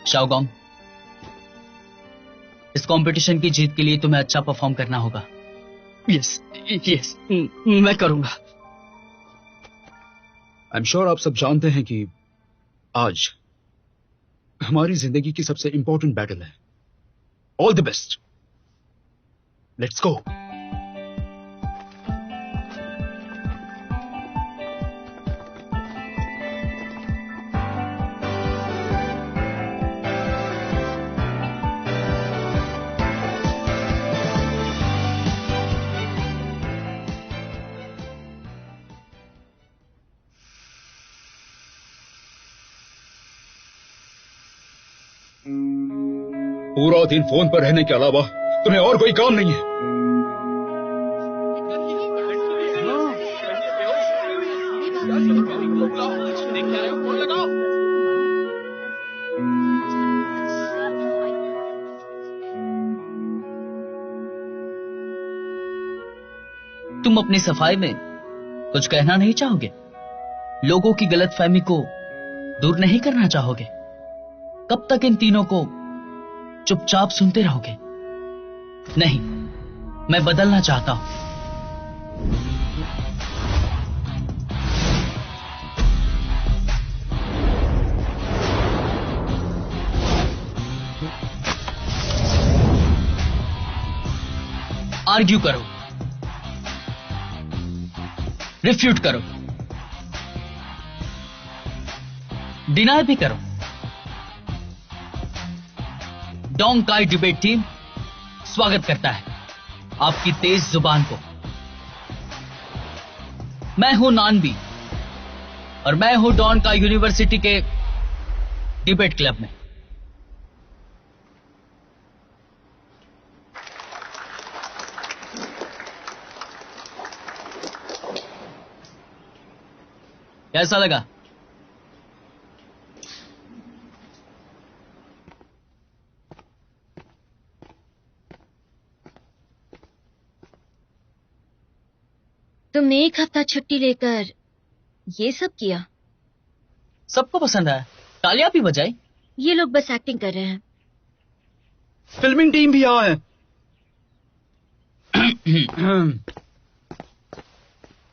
शाओगोंग, इस कंपटीशन की जीत के लिए तुम्हें अच्छा परफॉर्म करना होगा। यस, मैं करूंगा। आई एम श्योर आप सब जानते हैं कि आज हमारी जिंदगी की सबसे इंपॉर्टेंट बैटल है। All the best, let's go. पूरा दिन फोन पर रहने के अलावा तुम्हें और कोई काम नहीं है। तुम अपनी सफाई में कुछ कहना नहीं चाहोगे? लोगों की गलतफहमी को दूर नहीं करना चाहोगे? कब तक इन तीनों को चुपचाप सुनते रहोगे? नहीं, मैं बदलना चाहता हूं। आर्ग्यू करो, रिफ्यूट करो, डिनाई भी करो। डोंकाई डिबेट टीम स्वागत करता है आपकी तेज जुबान को। मैं हूं नानबी और मैं हूं डोंकाई यूनिवर्सिटी के डिबेट क्लब में। कैसा लगा? तुमने एक हफ्ता छुट्टी लेकर ये सब किया? सबको पसंद आया, तालियां भी बजाई। ये लोग बस एक्टिंग कर रहे हैं। फिल्मिंग टीम भी यहाँ है।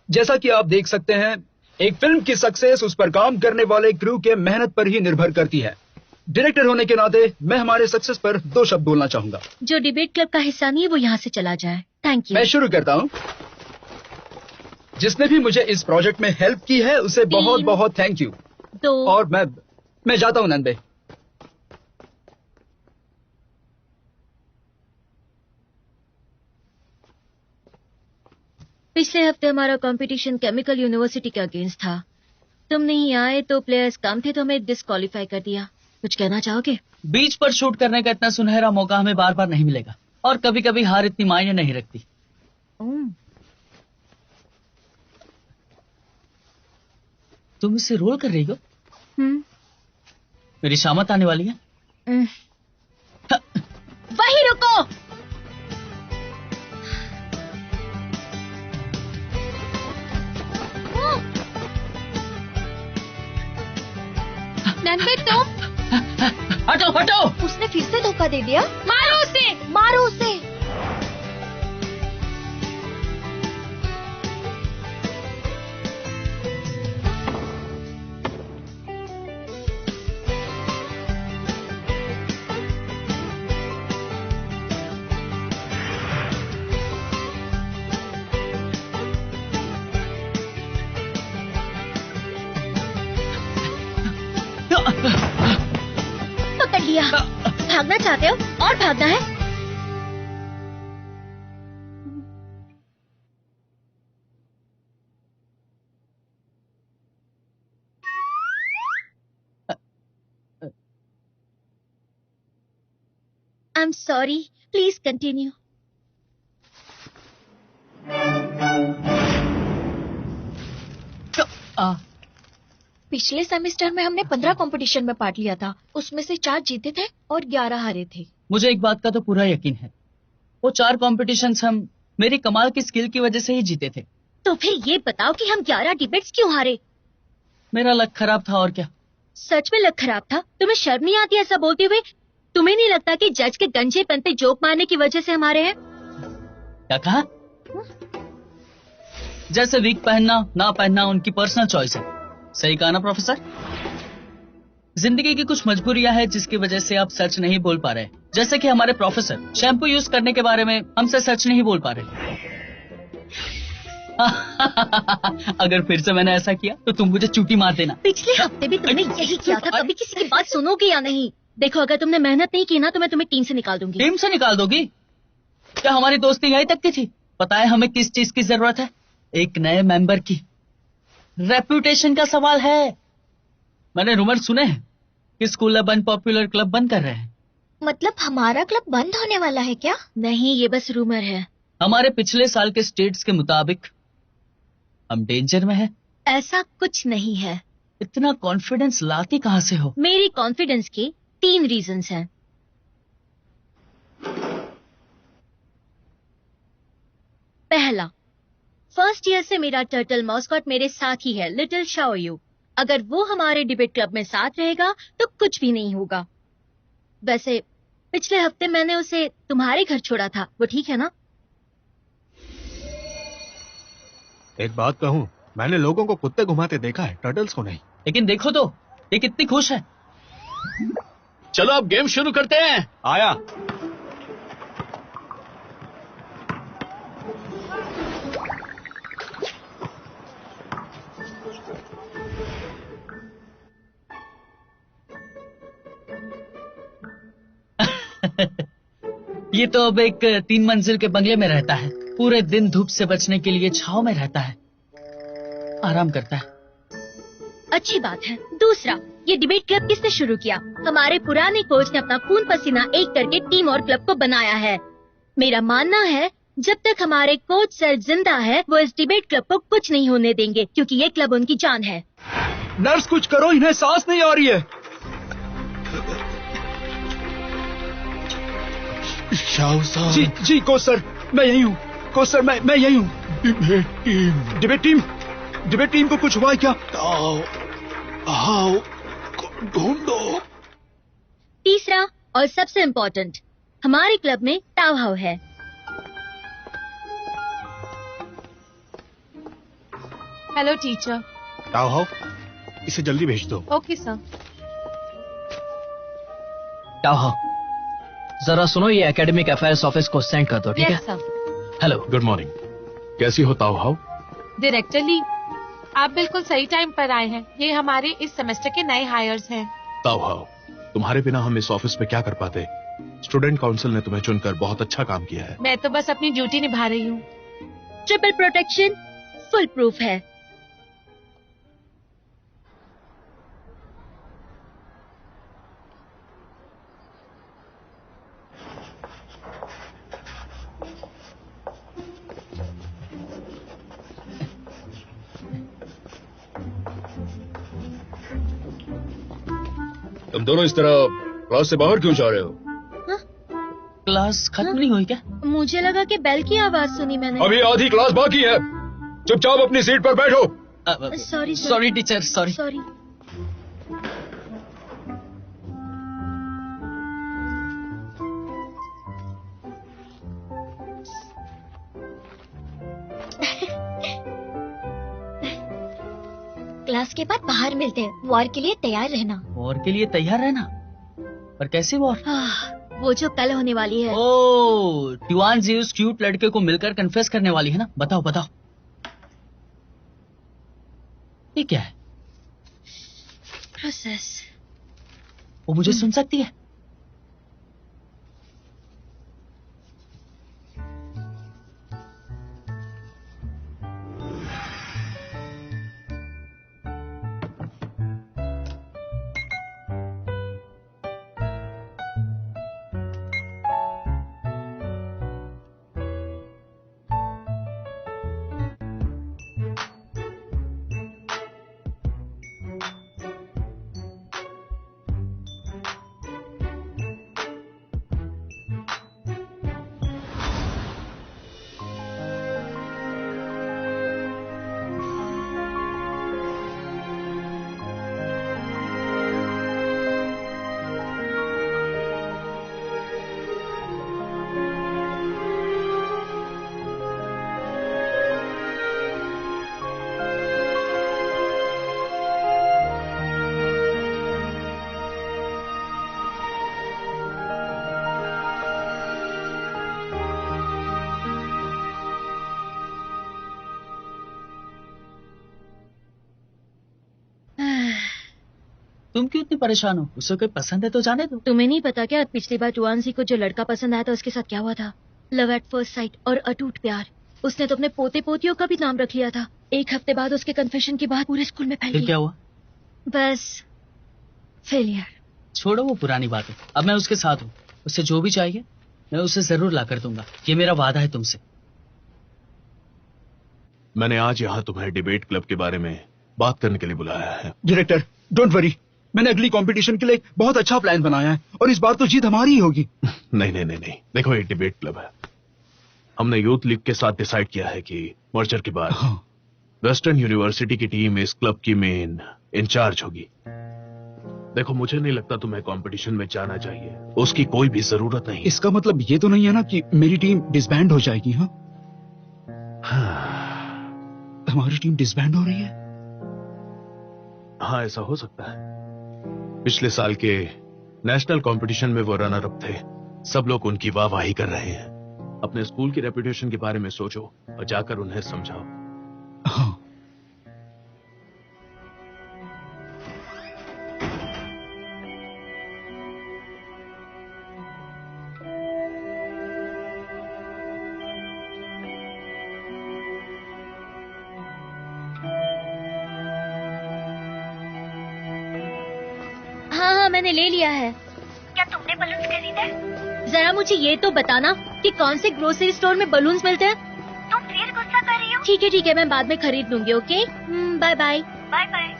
जैसा कि आप देख सकते हैं, एक फिल्म की सक्सेस उस पर काम करने वाले क्रू के मेहनत पर ही निर्भर करती है। डायरेक्टर होने के नाते मैं हमारे सक्सेस पर 2 शब्द बोलना चाहूंगा। जो डिबेट क्लब का हिस्सा नहीं है वो यहाँ से चला जाए। Thank you. मैं शुरू करता हूँ। जिसने भी मुझे इस प्रोजेक्ट में हेल्प की है उसे बहुत बहुत थैंक यू। और मैं जाता हूँ नंदे। पिछले हफ्ते हमारा कंपटीशन केमिकल यूनिवर्सिटी के अगेंस्ट था। तुम नहीं आए तो प्लेयर्स कम थे तो हमें डिस्क्वालीफाई कर दिया। कुछ कहना चाहोगे? बीच पर शूट करने का इतना सुनहरा मौका हमें बार बार नहीं मिलेगा, और कभी कभी हार इतनी मायने नहीं रखती। तुम इसे रोल कर रही हो? मेरी शामत आने वाली है। वहीं रुको। नंदे तुम हटो हटो। उसने फिर से धोखा दे दिया। मारो उसे, मारो उसे। पकड़ लिया। भागना चाहते हो? और भागना है? I'm sorry. Please continue. पिछले सेमेस्टर में हमने 15 कंपटीशन में पार्ट लिया था। उसमें से 4 जीते थे और 11 हारे थे। मुझे एक बात का तो पूरा यकीन है, वो 4 कॉम्पिटिशन्स हम मेरी कमाल की स्किल की वजह से ही जीते थे। तो फिर ये बताओ कि हम 11 डिबेट्स क्यों हारे? मेरा लक खराब था, और क्या। सच में लक खराब था? तुम्हें शर्म नहीं आती ऐसा बोलते हुए? तुम्हें नहीं लगता कि जज के गंजेपन पे जोक मारने की वजह से हमारे हैं? क्या कहा? जैसे वीक पहनना ना पहनना उनकी पर्सनल चॉइस है। सही कहा ना प्रोफेसर? जिंदगी की कुछ मजबूरियां हैं जिसकी वजह से आप सच नहीं बोल पा रहे। जैसे कि हमारे प्रोफेसर शैम्पू यूज करने के बारे में हमसे सच नहीं बोल पा रहे। अगर फिर से मैंने ऐसा किया तो तुम मुझे चूटी मार देना। पिछले हफ्ते भी तुमने यही किया था। कभी किसी की बात सुनोगे या नहीं? देखो, अगर तुमने मेहनत नहीं की ना तो मैं तुम्हें टीम से निकाल दूंगी। टीम से निकाल दोगी? क्या हमारी दोस्ती यहीं तक की थी? पता है हमें किस चीज की जरूरत है? एक नए मेंबर की। रेपुटेशन का सवाल है। मैंने रूमर सुने हैं कि स्कूल अब अनपॉपुलर क्लब बंद कर रहे हैं। मतलब हमारा क्लब बंद होने वाला है क्या? नहीं, ये बस रूमर है। हमारे पिछले साल के स्टेट्स के मुताबिक हम डेंजर में हैं। ऐसा कुछ नहीं है। इतना कॉन्फिडेंस लाती कहां से हो? मेरी कॉन्फिडेंस की 3 रीजंस हैं। पहला, फर्स्ट ईयर से मेरा टर्टल मॉस्कॉट मेरे साथ ही है, लिटिल शाओयू। अगर वो हमारे डिबेट क्लब में साथ रहेगा तो कुछ भी नहीं होगा। वैसे पिछले हफ्ते मैंने उसे तुम्हारे घर छोड़ा था, वो ठीक है ना? एक बात कहूँ, मैंने लोगों को कुत्ते घुमाते देखा है, टर्टल्स को नहीं। लेकिन देखो तो, ये कितनी खुश है। चलो अब गेम शुरू करते हैं। आया। ये तो अब एक 3 मंजिल के बंगले में रहता है। पूरे दिन धूप से बचने के लिए छांव में रहता है, आराम करता है। अच्छी बात है। दूसरा, ये डिबेट क्लब किसने शुरू किया? हमारे पुराने कोच ने अपना खून पसीना एक करके टीम और क्लब को बनाया है। मेरा मानना है जब तक हमारे कोच सर जिंदा है वो इस डिबेट क्लब को कुछ नहीं होने देंगे, क्योंकि ये क्लब उनकी जान है। नर्स कुछ करो, इन्हें सांस नहीं आ रही है। शाह साहब। जी जी कोच सर, मैं यही हूँ। कोच सर, मैं यही हूँ। डिबेट टीम को कुछ हुआ है क्या? ढूंढो। तीसरा और सबसे इम्पोर्टेंट, हमारे क्लब में ताव हाउ है। Hello teacher. ताओ, इसे जल्दी भेज दो। Okay sir. ताओ, जरा सुनो, ये एकेडमिक अफेयर्स ऑफिस को सेंड कर दो, ठीक है? Yes sir. Hello. Good morning. कैसी हो ताओ हाउ? डायरेक्टर ली, आप बिल्कुल सही टाइम पर आए हैं। ये हमारे इस सेमेस्टर के नए हायर्स हैं। ताओ हाउ, तुम्हारे बिना हम इस ऑफिस में क्या कर पाते? स्टूडेंट काउंसिल ने तुम्हें चुनकर बहुत अच्छा काम किया है। मैं तो बस अपनी ड्यूटी निभा रही हूँ। ट्रिपल प्रोटेक्शन, फुल प्रूफ है। तुम दोनों इस तरह क्लास से बाहर क्यों जा रहे हो? क्लास खत्म नहीं हुई क्या? मुझे लगा कि बेल की आवाज सुनी मैंने। अभी आधी क्लास बाकी है, चुपचाप अपनी सीट पर बैठो। Sorry sorry teacher, sorry. Sorry. Class के बाद बाहर मिलते हैं। वॉर के लिए तैयार रहना। वॉर के लिए तैयार रहना? पर कैसी वॉर? वो जो कल होने वाली है। ओह, ट्यूआनजी उस क्यूट लड़के को मिलकर कन्फेस करने वाली है ना? बताओ बताओ, ये क्या है? प्रोसेस। वो मुझे सुन सकती है? तुम क्यों इतनी परेशान हो? उसे कोई पसंद है तो जाने दो। तुम्हें नहीं पता क्या, पिछली बार टुआनसी को जो लड़का पसंद आया था उसके साथ क्या हुआ था? लव एट फर्स्ट साइट और अटूट प्यार। उसने तो अपने पोते पोतियों का भी नाम रख लिया था। एक हफ्ते बाद उसके कन्फेशन की बात पूरे स्कूल में फैल फिर गई। क्या हुआ? बस फेलियर। छोड़ो वो पुरानी बातें, अब मैं उसके साथ हूँ। उसे जो भी चाहिए मैं उसे जरूर ला कर दूंगा, ये मेरा वादा है तुमसे। मैंने आज यहाँ तुम्हें डिबेट क्लब के बारे में बात करने के लिए बुलाया है। डायरेक्टर, डोंट वरी, मैंने अगली कंपटीशन के लिए एक बहुत अच्छा प्लान बनाया है और इस बार तो जीत हमारी ही होगी। नहीं, देखो ये डिबेट क्लब है। हमने यूथ लीग के साथ डिसाइड किया है कि मर्जर के बाद वेस्टर्न यूनिवर्सिटी की टीम इस क्लब की मेन इंचार्ज होगी। देखो मुझे नहीं लगता तुम्हें कंपटीशन में जाना चाहिए, उसकी कोई भी जरूरत नहीं। इसका मतलब ये तो नहीं है ना कि मेरी टीम डिसबैंड हो जाएगी? हमारी टीम डिसबैंड हो रही है? हाँ, ऐसा हो सकता है। पिछले साल के नेशनल कंपटीशन में वो रनर अप थे। सब लोग उनकी वाहवाही कर रहे हैं। अपने स्कूल की रेपुटेशन के बारे में सोचो और जाकर उन्हें समझाओ। हाँ। हाँ, मैंने ले लिया है। क्या तुमने बलून्स खरीदे? जरा मुझे ये तो बताना कि कौन से ग्रोसरी स्टोर में बलून्स मिलते हैं। तुम फिर गुस्सा कर रही हो? ठीक है, मैं बाद में खरीद लूंगी। Okay, bye bye. Bye bye.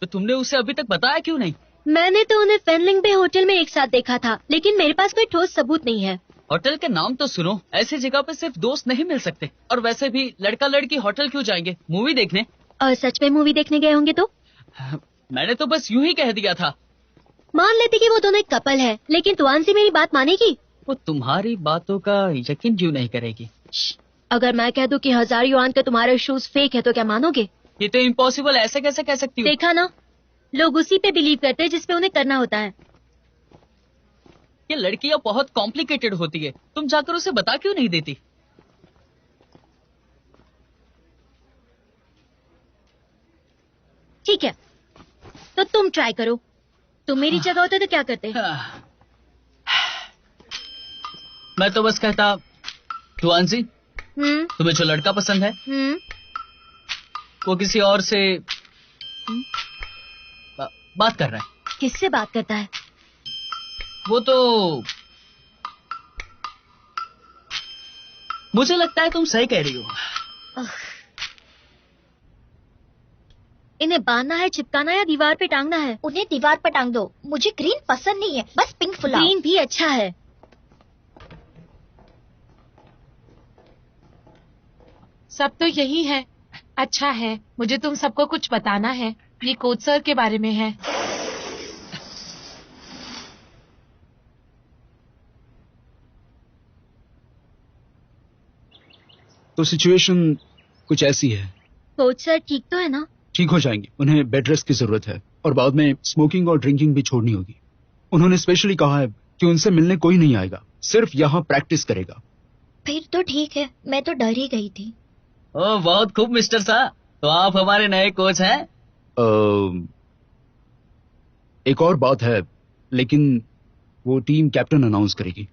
तो तुमने उसे अभी तक बताया क्यों नहीं? मैंने तो उन्हें फेनलिंग बे होटल में एक साथ देखा था, लेकिन मेरे पास कोई ठोस सबूत नहीं है। होटल के नाम तो सुनो, ऐसी जगह पे सिर्फ दोस्त नहीं मिल सकते। और वैसे भी लड़का लड़की होटल क्यों जाएंगे? मूवी देखने। और सच में मूवी देखने गए होंगे तो? मैंने तो बस यूं ही कह दिया था। मान लेते कि वो दोनों एक कपल है, लेकिन टुआनसी मेरी बात मानेगी? वो तुम्हारी बातों का यकीन क्यों नहीं करेगी? अगर मैं कह दूं कि 1000 युआन के तुम्हारे शूज फेक है तो क्या मानोगे? ये तो इम्पॉसिबल, ऐसे कैसे कह सकती हो? देखा ना, लोग उसी पे बिलीव करते हैं जिसपे उन्हें करना होता है। ये लड़कियां बहुत कॉम्प्लिकेटेड होती है, तुम जाकर उसे बता क्यों नहीं देती? ट्राई करो। तुम मेरी जगह होते तो क्या करते? मैं तो बस कहता, तुआंसी, तुम्हें जो लड़का पसंद है वो किसी और से बात कर रहा है। किससे बात करता है? वो तो मुझे लगता है तुम सही कह रही हो। इन्हें बांधना है, चिपकाना है या दीवार पे टांगना है? उन्हें दीवार पर टांग दो। मुझे ग्रीन पसंद नहीं है, बस पिंक फुलाओ। ग्रीन भी अच्छा है। सब तो यही है। अच्छा है, मुझे तुम सबको कुछ बताना है। ये कोच सर के बारे में है। तो सिचुएशन कुछ ऐसी है। कोच सर ठीक तो है ना? ठीक हो जाएंगे, उन्हें बेड रेस्ट की जरूरत है और बाद में स्मोकिंग और ड्रिंकिंग भी छोड़नी होगी। उन्होंने स्पेशली कहा है कि उनसे मिलने कोई नहीं आएगा, सिर्फ यहाँ प्रैक्टिस करेगा। फिर तो ठीक है, मैं तो डर ही गई थी। ओह बहुत खूब मिस्टर सा, तो आप हमारे नए कोच हैं। एक और बात है, लेकिन वो टीम कैप्टन अनाउंस करेगी।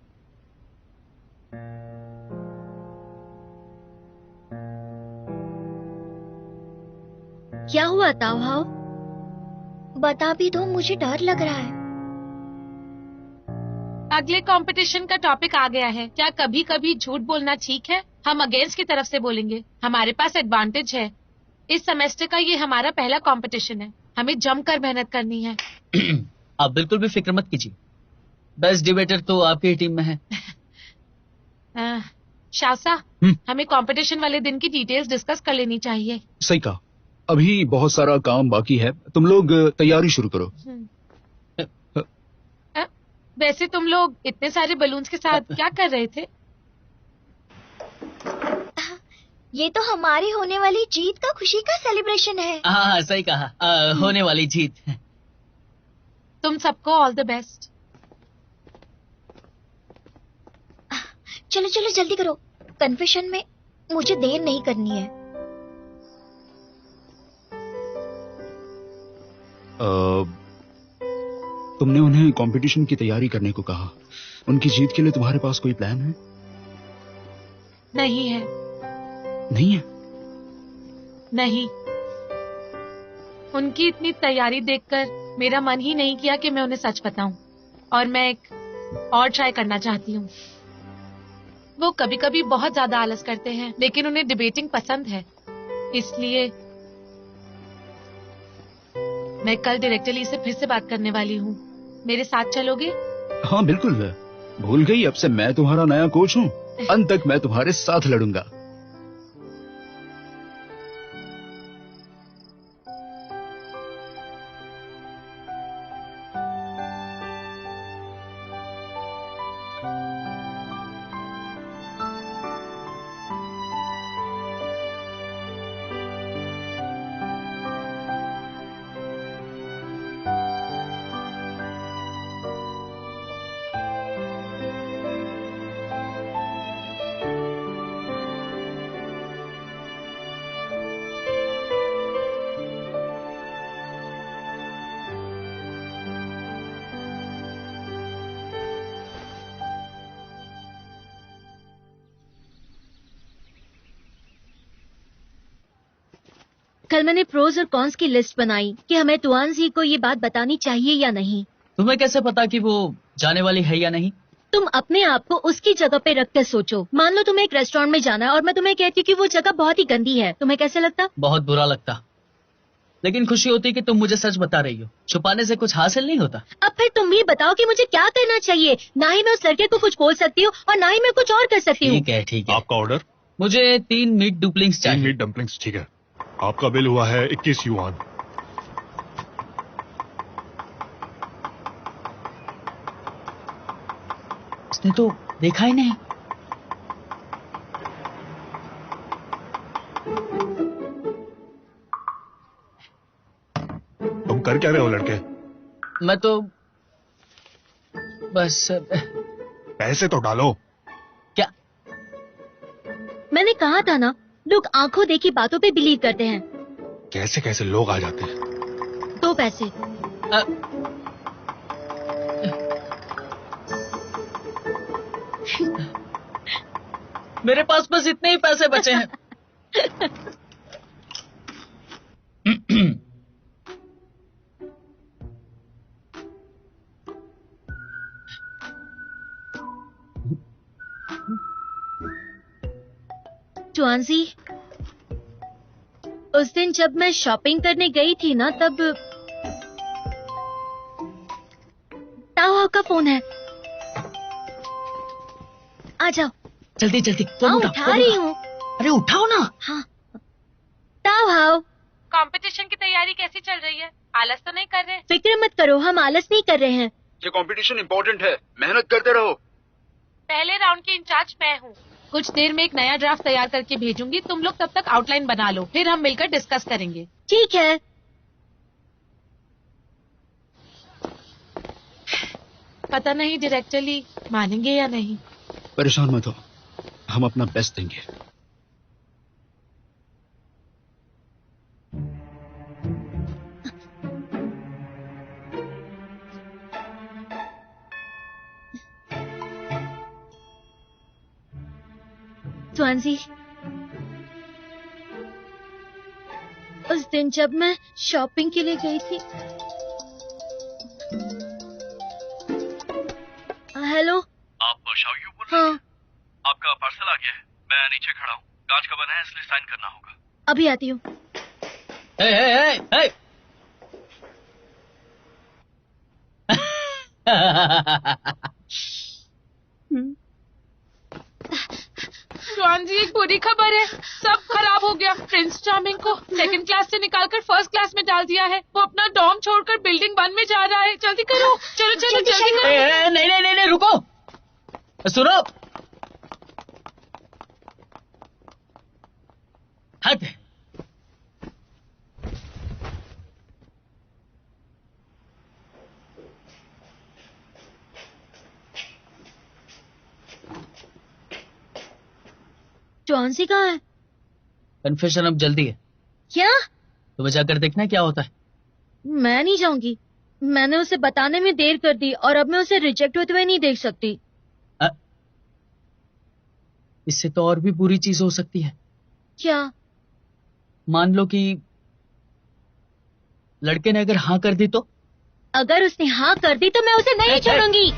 क्या हुआ ताओ हाओ? बता भी दो, मुझे डर लग रहा है। अगले कंपटीशन का टॉपिक आ गया है। क्या कभी कभी झूठ बोलना ठीक है? हम अगेंस्ट की तरफ से बोलेंगे। हमारे पास एडवांटेज है। इस सेमेस्टर का ये हमारा पहला कंपटीशन है। हमें जमकर मेहनत करनी है। आप बिल्कुल भी फिक्र मत कीजिए, बेस्ट डिबेटर तो आपकी टीम में है। शासा, हमें कंपटीशन वाले दिन की डिटेल्स डिस्कस कर लेनी चाहिए। सही कहा, अभी बहुत सारा काम बाकी है। तुम लोग तैयारी शुरू करो। वैसे तुम लोग इतने सारे बलून्स के साथ क्या कर रहे थे? ये तो हमारी होने वाली जीत का खुशी का सेलिब्रेशन है। हाँ सही कहा, होने वाली जीत। तुम सबको ऑल द बेस्ट। चलो चलो जल्दी करो, कन्फेशन में मुझे देर नहीं करनी है। तुमने उन्हें कंपटीशन की तैयारी करने को कहा। उनकी जीत के लिए तुम्हारे पास कोई प्लान है? नहीं है। नहीं है? नहीं। उनकी इतनी तैयारी देखकर मेरा मन ही नहीं किया कि मैं उन्हें सच बताऊं, और मैं एक और ट्राई करना चाहती हूँ। वो कभी कभी बहुत ज्यादा आलस करते हैं, लेकिन उन्हें डिबेटिंग पसंद है। इसलिए मैं कल डायरेक्टली से फिर से बात करने वाली हूँ। मेरे साथ चलोगे? हाँ बिल्कुल। भूल गई, अब से मैं तुम्हारा नया कोच हूँ। अंत तक मैं तुम्हारे साथ लड़ूंगा। कल मैंने प्रोज और कॉन्स की लिस्ट बनाई कि हमें तुआनजी को ये बात बतानी चाहिए या नहीं। तुम्हें कैसे पता कि वो जाने वाली है या नहीं? तुम अपने आप को उसकी जगह पे रख कर सोचो। मान लो तुम्हें एक रेस्टोरेंट में जाना है और मैं तुम्हें कहती हूँ कि वो जगह बहुत ही गंदी है, तुम्हें कैसे लगता? बहुत बुरा लगता, लेकिन खुशी होती कि तुम मुझे सच बता रही हो। छुपाने से कुछ हासिल नहीं होता। अब फिर तुम भी बताओ कि मुझे क्या करना चाहिए। ना ही मैं उस लड़के को कुछ बोल सकती हूँ और ना ही मैं कुछ और कर सकती हूँ। ठीक है ठीक है। आपका ऑर्डर? मुझे 3 मीट डुप्लिंग्स 3 चाहिए। मीट डम्पलिंग्स, ठीक है। आपका बिल हुआ है 21 युआन। उसने तो देखा ही नहीं। तुम कर क्या रहे हो लड़के? मैं तो बस पैसे तो डालो। क्या? मैंने कहा था ना, लोग आंखों देखी बातों पे बिलीव करते हैं। कैसे कैसे लोग आ जाते हैं। 2 पैसे। मेरे पास बस इतने ही पैसे बचे हैं। जुआनजी, उस दिन जब मैं शॉपिंग करने गई थी ना, तब ताओ का फोन है। आ जाओ। जल्दी जल्दी। हाँ, उठा रही हूँ। अरे उठाओ ना। हाँ। ताओ हाओ। कंपटीशन की तैयारी कैसी चल रही है? आलस तो नहीं कर रहे? फिक्र मत करो, हम आलस नहीं कर रहे हैं। ये कंपटीशन इम्पोर्टेंट है, मेहनत करते रहो। पहले राउंड की इंचार्ज मैं हूँ। कुछ देर में एक नया ड्राफ्ट तैयार करके भेजूंगी, तुम लोग तब तक आउटलाइन बना लो, फिर हम मिलकर डिस्कस करेंगे। ठीक है। पता नहीं डायरेक्टली मानेंगे या नहीं। परेशान मत हो, हम अपना बेस्ट देंगे। जुआनजी, उस दिन जब मैं शॉपिंग के लिए गई थी। हेलो, आप शाओयू बोल रहे हाँ, हैं? आपका पार्सल आ गया है, मैं नीचे खड़ा हूँ, कांच का बना है इसलिए साइन करना होगा। अभी आती हूँ। हे हे हे हे। जुआन जी, एक बुरी खबर है, सब खराब हो गया। प्रिंस चार्मिंग को सेकंड क्लास से निकालकर फर्स्ट क्लास में डाल दिया है। वो अपना डॉम छोड़कर बिल्डिंग 1 में जा रहा है। जल्दी करो, चलो चलो जल्दी करो। नहीं नहीं नहीं नहीं, रुको, सुनो। हट। जॉन्सी कहाँ है? कन्फेशन अब जल्दी है। क्या? तुम्हें जाकर देखना क्या होता है। मैं नहीं जाऊंगी। मैंने उसे बताने में देर कर दी और अब मैं उसे रिजेक्ट होते हुए नहीं देख सकती। इससे तो और भी बुरी चीज हो सकती है। क्या? मान लो कि लड़के ने अगर हाँ कर दी तो? अगर उसने हाँ कर दी तो मैं उसे नहीं छोड़ूंगी।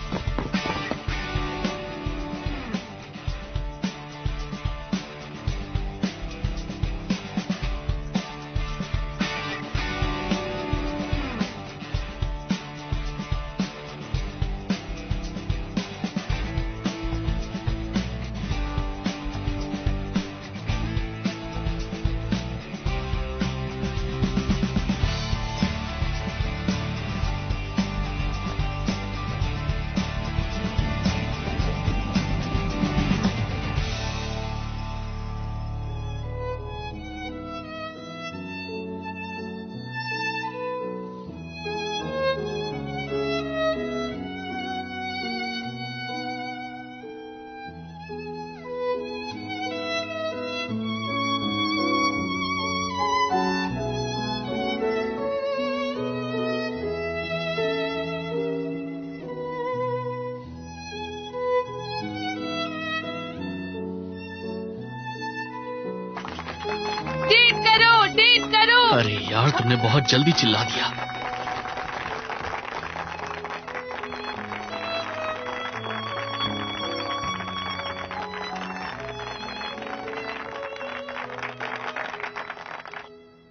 डेट करो। अरे यार, तुमने बहुत जल्दी चिल्ला दिया।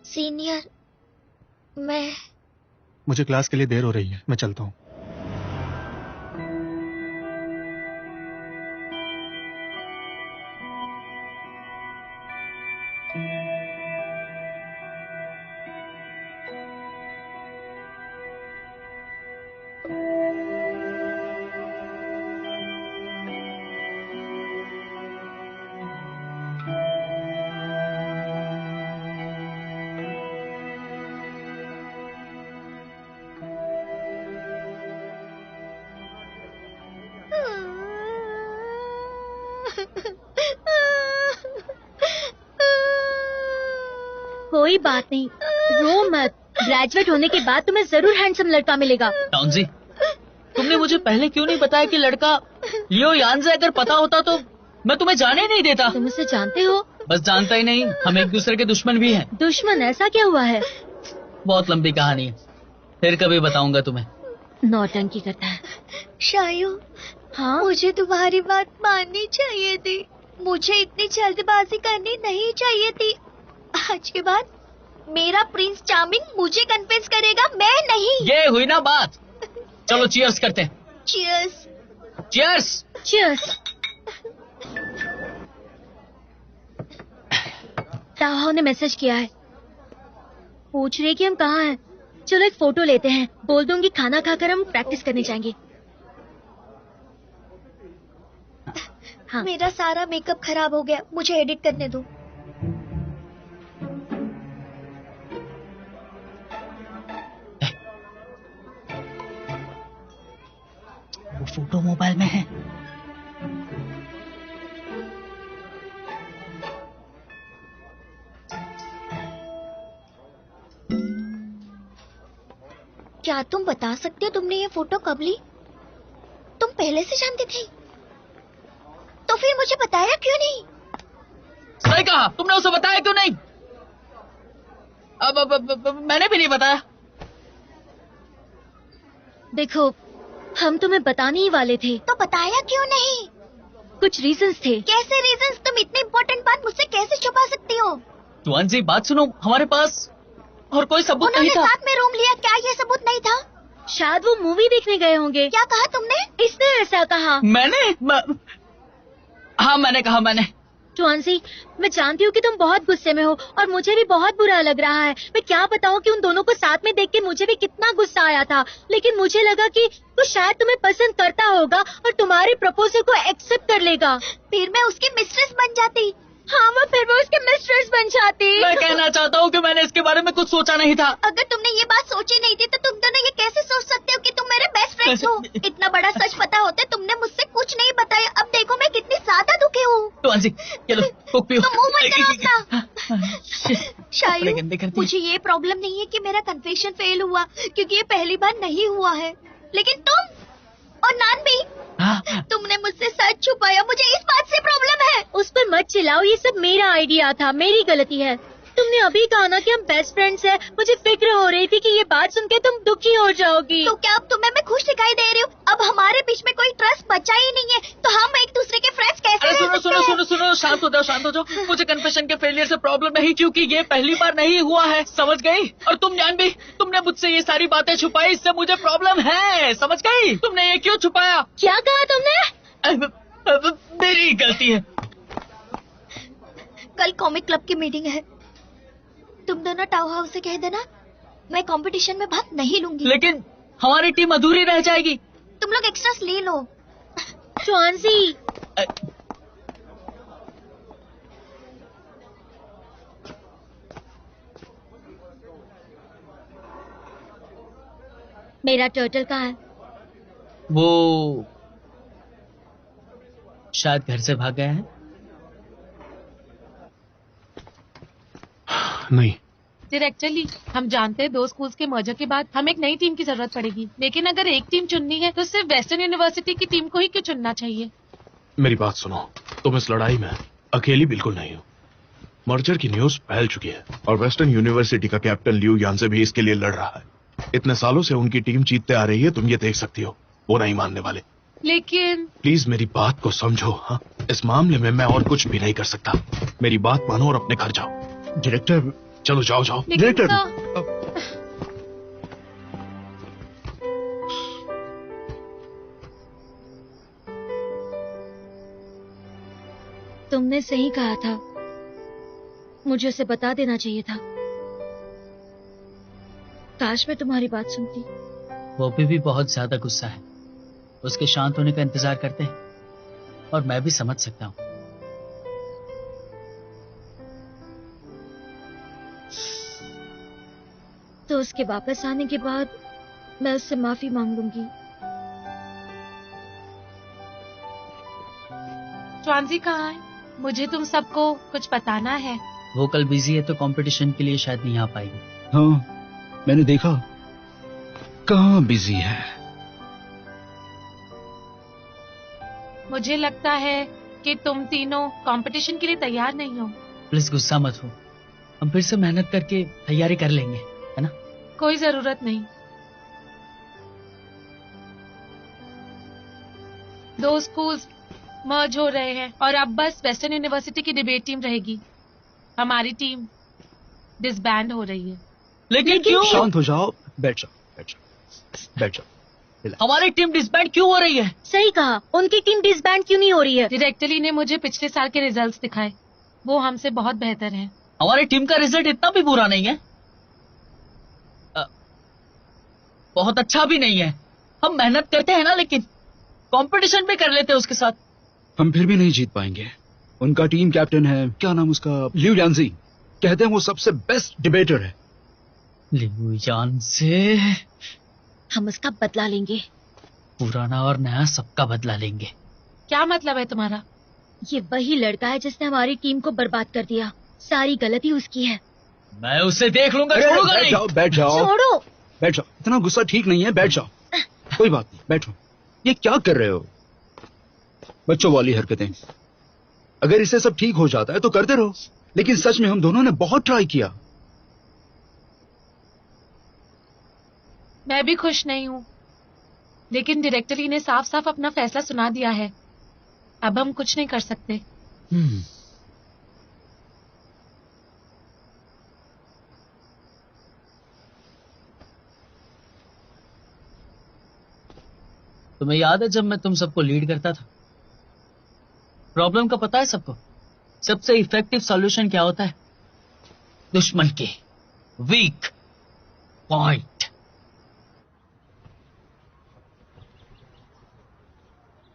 सीनियर, मुझे क्लास के लिए देर हो रही है, मैं चलता हूँ। कोई बात नहीं, रो मत। ग्रेजुएट होने के बाद तुम्हें जरूर हैंडसम लड़का मिलेगा। टाउनजी, तुमने मुझे पहले क्यों नहीं बताया कि लड़का लियो यानजे? अगर पता होता तो मैं तुम्हें जाने नहीं देता। तुम उसे जानते हो? बस जानता ही नहीं, हम एक दूसरे के दुश्मन भी हैं। दुश्मन? ऐसा क्या हुआ है? बहुत लंबी कहानी है, फिर कभी बताऊंगा तुम्हें। नौटंकी करता है। शायू, हाँ, मुझे तुम्हारी बात माननी चाहिए थी। मुझे इतनी जल्दबाजी करनी नहीं चाहिए थी। आज के बाद मेरा प्रिंस चार्मिंग मुझे कन्विंस करेगा, मैं नहीं। ये हुई ना बात। चलो चीयर्स करते हैं। चीयर्स। चीयर्स। चीयर्स। ताहाओ ने मैसेज किया है, पूछ रही कि हम कहाँ हैं। चलो एक फोटो लेते हैं, बोल दूंगी खाना खाकर हम प्रैक्टिस करने जाएंगे। हाँ। मेरा सारा मेकअप खराब हो गया, मुझे एडिट करने दो। वो फोटो मोबाइल में है। क्या तुम बता सकते हो तुमने ये फोटो कब ली? तुम पहले से जानती थी? तो फिर मुझे बताया क्यों नहीं? सही कहा, तुमने उसे बताया क्यों नहीं? अब मैंने भी नहीं बताया। देखो, हम तुम्हें बताने ही वाले थे। तो बताया क्यों नहीं? कुछ रीजंस थे। कैसे रीजंस? तुम इतनी इम्पोर्टेंट बात मुझसे कैसे छुपा सकती हो? तुआनजी, बात सुनो, हमारे पास और कोई सबूत नहीं था। साथ में रूम लिया, क्या ये सबूत नहीं था? शायद वो मूवी देखने गए होंगे। क्या कहा तुमने? इसने ऐसा कहा। हाँ, मैंने कहा। तुआनजी, मैं जानती हूँ कि तुम बहुत गुस्से में हो और मुझे भी बहुत बुरा लग रहा है। मैं क्या बताऊँ कि उन दोनों को साथ में देख के मुझे भी कितना गुस्सा आया था, लेकिन मुझे लगा कि वो शायद तुम्हें पसंद करता होगा और तुम्हारे प्रपोजल को एक्सेप्ट कर लेगा। फिर मैं उसकी मिस्ट्रेस बन जाती। हाँ, फिर वो उसके मिस्ट्रेस बन जाती। मैं कहना चाहता हूँ कि मैंने इसके बारे में कुछ सोचा नहीं था। अगर तुमने ये बात सोची नहीं थी तो तुम दोनों ये कैसे सोच सकते हो कि तुम मेरे बेस्ट फ्रेंड्स हो? इतना बड़ा सच पता होते तुमने मुझसे कुछ नहीं बताया। अब देखो मैं कितनी ज्यादा दुखी हूँ। तुआनजी, चलो कोक पियो। तुम मुंह मत करो अपना। शायद मुझे ये प्रॉब्लम नहीं है कि मेरा कन्फेशन फेल हुआ, क्योंकि ये पहली बार नहीं हुआ है। लेकिन तुम और नान भी, तुमने मुझसे सच छुपाया। मुझे इस बात से प्रॉब्लम है। उस पर मत चिल्लाओ, ये सब मेरा आइडिया था, मेरी गलती है। तुमने अभी कहा ना कि हम बेस्ट फ्रेंड्स हैं। मुझे फिक्र हो रही थी कि ये बात सुन के तुम दुखी हो जाओगी। तो क्या अब तुम्हें मैं खुश दिखाई दे रही हूँ? अब हमारे बीच में कोई ट्रस्ट बचा ही नहीं है, तो हम एक दूसरे के फ्रेंड्स कैसे रह सकते हैं? सुनो, शांत हो जाओ। मुझे कन्फेशन के फेलियर से प्रॉब्लम नहीं, क्योंकि ये पहली बार नहीं हुआ है, समझ गई? और तुम जान भी, तुमने मुझसे ये सारी बातें छुपाई, इससे मुझे प्रॉब्लम है, समझ गई? तुमने ये क्यों छुपाया? क्या कहा तुमने? मेरी गलती है। कल कॉमिक क्लब की मीटिंग है, तुम दोनों टाउ हाउस से कह देना मैं कंपटीशन में भाग नहीं लूंगी। लेकिन हमारी टीम अधूरी रह जाएगी। तुम लोग एक्स्ट्रास ले लो। तुआनजी, मेरा टर्टल कहाँ है? वो शायद घर से भाग गया है। नहीं। डायरेक्टरली, हम जानते हैं 2 स्कूल्स के मर्जर के बाद हमें एक नई टीम की जरूरत पड़ेगी, लेकिन अगर एक टीम चुननी है तो सिर्फ वेस्टर्न यूनिवर्सिटी की टीम को ही क्यों चुनना चाहिए? मेरी बात सुनो, तुम इस लड़ाई में अकेली बिल्कुल नहीं हो। मर्जर की न्यूज फैल चुकी है और वेस्टर्न यूनिवर्सिटी का कैप्टन लियू यानसे भी इसके लिए लड़ रहा है। इतने सालों से उनकी टीम जीतते आ रही है, तुम ये देख सकती हो। वो नहीं मानने वाले। लेकिन प्लीज मेरी बात को समझो। हाँ, इस मामले में मैं और कुछ भी नहीं कर सकता। मेरी बात मानो और अपने घर जाओ। डायरेक्टर, चलो जाओ। डायरेक्टर, तुमने सही कहा था, मुझे उसे बता देना चाहिए था। काश मैं तुम्हारी बात सुनती। वो भी बहुत ज्यादा गुस्सा है, उसके शांत होने का इंतजार करते हैं और मैं भी समझ सकता हूँ। तो उसके वापस आने के बाद मैं उससे माफी मांग लूंगी। तुआनजी कहाँ है? मुझे तुम सबको कुछ बताना है। वो कल बिजी है तो कंपटीशन के लिए शायद नहीं आ पाएगी। हाँ, मैंने देखा कहाँ बिजी है। मुझे लगता है कि तुम तीनों कंपटीशन के लिए तैयार नहीं हो। प्लीज गुस्सा मत हो, हम फिर से मेहनत करके तैयारी कर लेंगे, है ना? कोई जरूरत नहीं। 2 स्कूल्स मर्ज हो रहे हैं और अब बस वेस्टर्न यूनिवर्सिटी की डिबेट टीम रहेगी। हमारी टीम डिसबैंड हो रही है। लेकिन क्यों? शांत हो जाओ, बैठ जाओ, बैठ जाओ, बैठ जाओ। हमारी टीम डिसबैंड क्यों हो रही है? सही कहा, उनकी टीम डिसबैंड क्यों नहीं हो रही है? डायरेक्टली ने मुझे पिछले साल के रिजल्ट्स दिखाए, वो हमसे बहुत बेहतर हैं। हमारी टीम का रिजल्ट इतना भी बुरा नहीं है, बहुत अच्छा भी नहीं है। हम मेहनत करते हैं ना, लेकिन कंपटीशन भी कर लेते हैं उसके साथ। हम फिर भी नहीं जीत पाएंगे। उनका टीम कैप्टन है, क्या नाम उसका, लिu यांजी, कहते हैं वो सबसे बेस्ट डिबेटर है। लिu यांजी? हम उसका बदला लेंगे, पुराना और नया सबका बदला लेंगे। क्या मतलब है तुम्हारा? ये वही लड़का है जिसने हमारी टीम को बर्बाद कर दिया। सारी गलती उसकी है। मैं उसे देख लूंगा, छोड़ूंगा नहीं। बैठ जाओ, बैठ जाओ, छोड़ो, बैठ जाओ। इतना गुस्सा ठीक नहीं है, बैठ जाओ। कोई बात नहीं, बैठो। ये क्या कर रहे हो? बच्चों वाली हरकतें। अगर इसे सब ठीक हो जाता है तो करते रहो, लेकिन सच में हम दोनों ने बहुत ट्राई किया। मैं भी खुश नहीं हूँ, लेकिन डायरेक्टरी ने साफ साफ अपना फैसला सुना दिया है। अब हम कुछ नहीं कर सकते। तुम्हें याद है जब मैं तुम सबको लीड करता था? प्रॉब्लम का पता है सबको? सबसे इफेक्टिव सॉल्यूशन क्या होता है? दुश्मन के वीक पॉइंट।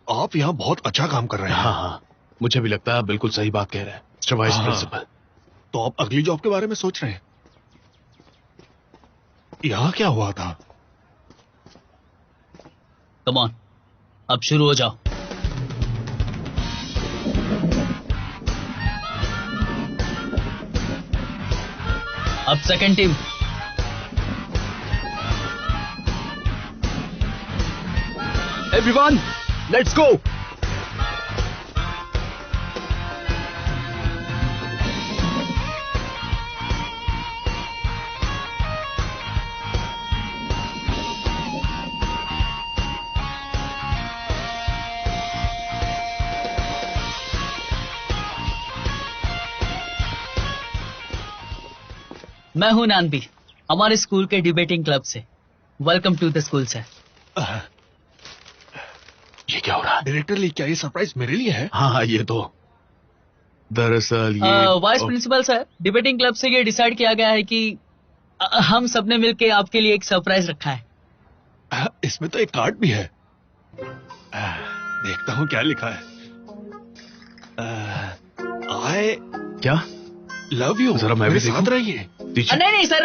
आप यहाँ बहुत अच्छा काम कर रहे हैं। हाँ, मुझे भी लगता है आप बिल्कुल सही बात कह रहे हैं, मिस्टर वाइस प्रिंसिपल। तो आप अगली जॉब के बारे में सोच रहे हैं? यहाँ क्या हुआ था? कम ऑन, अब शुरू हो जाओ। अब second team. Everyone, let's go. मैं हूं नानबी, हमारे स्कूल के डिबेटिंग क्लब से। Welcome to the school sir. ये क्या हो रहा है? डायरेक्टर ली, क्या ये सरप्राइज मेरे लिए है? हाँ, ये तो दरअसल ये vice principal sir, debating club से ये डिसाइड किया गया है कि हम सबने मिलके आपके लिए एक सरप्राइज रखा है। इसमें तो एक कार्ड भी है। देखता हूँ क्या लिखा है। आई क्या लव यू। जरा मैं भी साथ रहिए। नहीं सर,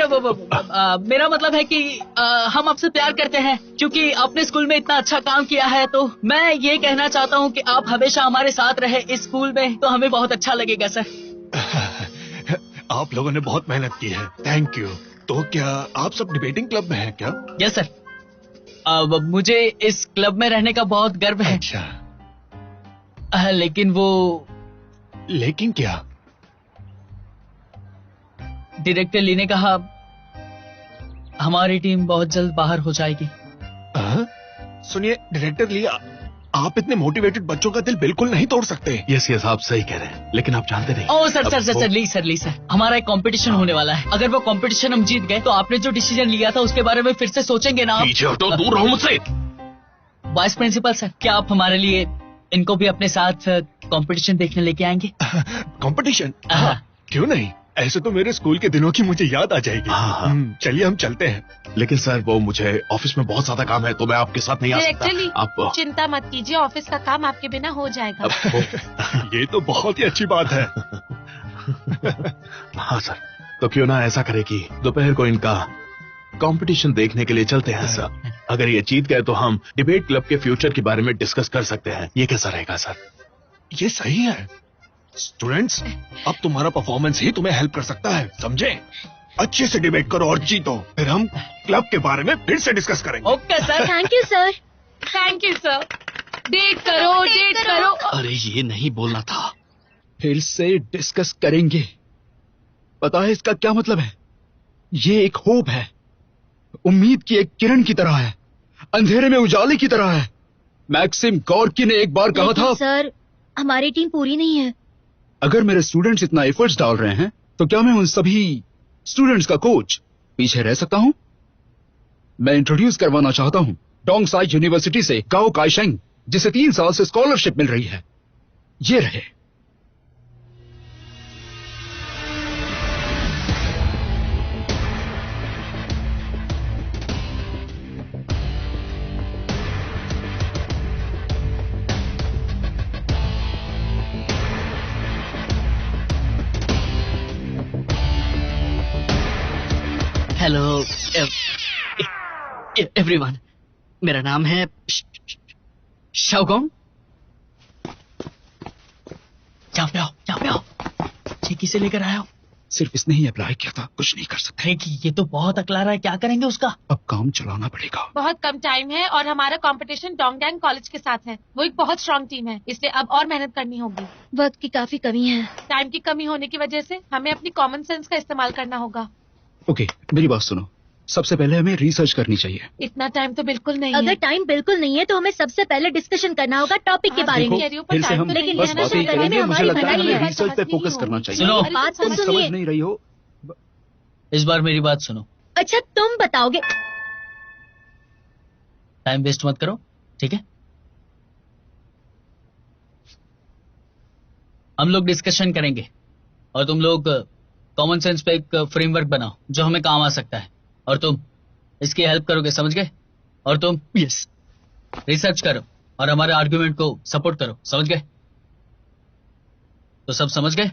मेरा मतलब है कि हम आपसे प्यार करते हैं। क्योंकि आपने स्कूल में इतना अच्छा काम किया है, तो मैं ये कहना चाहता हूँ कि आप हमेशा हमारे साथ रहे इस स्कूल में, तो हमें बहुत अच्छा लगेगा सर। आप लोगों ने बहुत मेहनत की है, थैंक यू। तो क्या आप सब डिबेटिंग क्लब में हैं क्या? Yes sir. मुझे इस क्लब में रहने का बहुत गर्व है। अच्छा। लेकिन लेकिन क्या? डायरेक्टर ली ने कहा हमारी टीम बहुत जल्द बाहर हो जाएगी। सुनिए डायरेक्टर ली, आप इतने मोटिवेटेड बच्चों का दिल बिल्कुल नहीं तोड़ सकते। यस आप सही कह रहे हैं, लेकिन आप जानते नहीं। ओह सर, ली सर, हमारा एक कंपटीशन होने वाला है। अगर वो कंपटीशन हम जीत गए तो आपने जो डिसीजन लिया था उसके बारे में फिर से सोचेंगे ना आप? पीछे हटो, दूर रहो मुझसे। वाइस प्रिंसिपल सर, क्या आप हमारे लिए इनको भी अपने साथ कंपटीशन देखने लेके आएंगे? कंपटीशन? क्यों नहीं, ऐसे तो मेरे स्कूल के दिनों की मुझे याद आ जाएगी। चलिए हम चलते हैं। लेकिन सर वो मुझे ऑफिस में बहुत ज्यादा काम है, तो मैं आपके साथ नहीं आ सकता। आप चिंता मत कीजिए, ऑफिस का काम आपके बिना हो जाएगा। ये तो बहुत ही अच्छी बात है। हाँ सर, तो क्यों ना ऐसा करे कि दोपहर को इनका कंपटीशन देखने के लिए चलते हैं सर। अगर ये जीत गए तो हम डिबेट क्लब के फ्यूचर के बारे में डिस्कस कर सकते हैं। ये कैसा रहेगा सर? ये सही है। स्टूडेंट्स, अब तुम्हारा परफॉर्मेंस ही तुम्हें हेल्प कर सकता है, समझे? अच्छे से डिबेट करो और जीतो, फिर हम क्लब के बारे में फिर से डिस्कस करेंगे। Okay sir. Thank you sir. Thank you sir. Date करो। अरे ये नहीं बोलना था। फिर से डिस्कस करेंगे। पता है इसका क्या मतलब है? ये एक होप है, उम्मीद की एक किरण की तरह है, अंधेरे में उजाले की तरह है। मैक्सिम गॉर्की ने एक बार कहा था, सर हमारी टीम पूरी नहीं है। अगर मेरे स्टूडेंट्स इतना एफर्ट्स डाल रहे हैं तो क्या मैं उन सभी स्टूडेंट्स का कोच पीछे रह सकता हूं? मैं इंट्रोड्यूस करवाना चाहता हूं डोंगसाई यूनिवर्सिटी से गाओ काइशेंग, जिसे 3 साल से स्कॉलरशिप मिल रही है। ये रहे। हेलो एवरीवन, मेरा नाम है शाओगोंग। यहाँ पे आओ। ये किसे लेकर आया हो? सिर्फ इसने ही अप्लाई किया था, कुछ नहीं कर सकते। ये तो बहुत अकला रहा है, क्या करेंगे उसका? अब काम चलाना पड़ेगा। बहुत कम टाइम है और हमारा कंपटीशन डोंगयांग कॉलेज के साथ है। वो एक बहुत स्ट्रांग टीम है, इसलिए अब और मेहनत करनी होगी। वक्त की काफी कमी है। टाइम की कमी होने की वजह से हमें अपनी कॉमन सेंस का इस्तेमाल करना होगा। ओके, मेरी बात सुनो। सबसे पहले हमें रिसर्च करनी चाहिए। इतना टाइम तो बिल्कुल नहीं अगर है। टाइम बिल्कुल नहीं है तो हमें सबसे पहले डिस्कशन करना होगा टॉपिक के बारे में। फिर से हम लेकिन बस कहना बातें ही करने में करेंगे। मुझे हमारी लगता है भलाई हमें है। रिसर्च पे फोकस करना चाहिए। सुनो। बात तो तुम समझ सुनिए। नहीं रही हो। इस बार मेरी बात सुनो। अच्छा तुम बताओगे। टाइम वेस्ट मत करो, ठीक है? हम लोग डिस्कशन करेंगे और तुम लोग कॉमन सेंस पे एक फ्रेमवर्क बनाओ जो हमें काम आ सकता है, और तुम इसकी हेल्प करोगे, समझ गए? और तुम यस। रिसर्च करो और हमारे आर्गुमेंट को सपोर्ट करो, समझ गए? तो सब समझ गए?